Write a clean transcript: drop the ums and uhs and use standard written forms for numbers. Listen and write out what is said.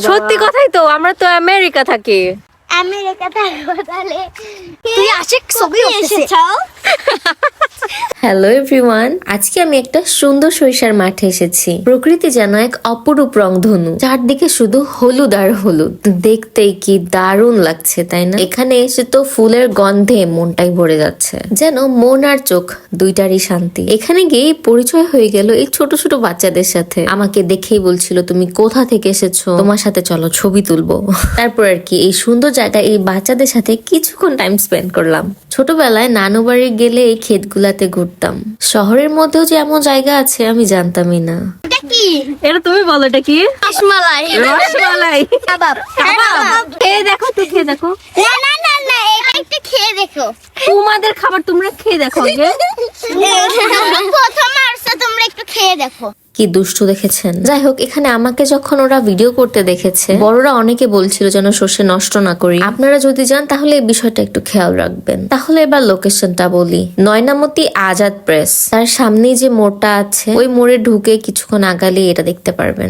সত্যি কথাই তো, আমরা তো আমেরিকা থাকি। আমেরিকা থাকবো তাহলে তুই আশিক ছবি এসেছো? হ্যালো এভরিওয়ান, আজকে আমি একটা সুন্দর সরিষার মাঠে এসেছি। প্রকৃতি যেন এক অপরূপ রংধনু, চারদিকে শুধু হলুদ আর হলুদ। দেখতেই কি দারুণ লাগছে, তাই না? এখানে এসে তো ফুলের গন্ধে মনটাই ভরে যাচ্ছে, যেন মন আর চোখ দুইটারই শান্তি। এখানে গিয়ে পরিচয় হয়ে গেল এই ছোট ছোট বাচ্চাদের সাথে। আমাকে দেখেই বলছিল, তুমি কোথা থেকে এসেছো, তোমার সাথে চলো ছবি তুলবো। তারপর আর কি এই সুন্দর জায়গায় এই বাচ্চাদের সাথে কিছুক্ষণ টাইম স্পেন্ড করলাম। ছোটবেলায় নানু বাড়ি গেলে এই ক্ষেতগুলাতে ঘুরতাম। শহরের মধ্যেও যে এমন জায়গা আছে আমি জানতামই না। এটা কি? এটা তুমি বলো, এটা কি? রসমালাই। রসমালাই। কাবাব। খেয়ে দেখো, তুই খেয়ে দেখো। না না না না, এটা একটু খেয়ে দেখো। তোমাদের খাবার তোমরা খেয়ে দেখো আগে। প্রথম আসছে, তোমরা একটু খেয়ে দেখো। কি দুষ্টু দেখেছেন। যাই হোক, এখানে আমাকে যখন ওরা ভিডিও করতে দেখেছে, বড়রা অনেকে বলছিল যেন সর্ষে নষ্ট না করি। আপনারা যদি যান তাহলে এই বিষয়টা একটু খেয়াল রাখবেন। তাহলে এবার লোকেশনটা বলি। নয়নামতি আজাদ প্রেস, তার সামনেই যে মোড়টা আছে, ওই মোড়ে ঢুকে কিছুক্ষণ আগালে এটা দেখতে পারবেন।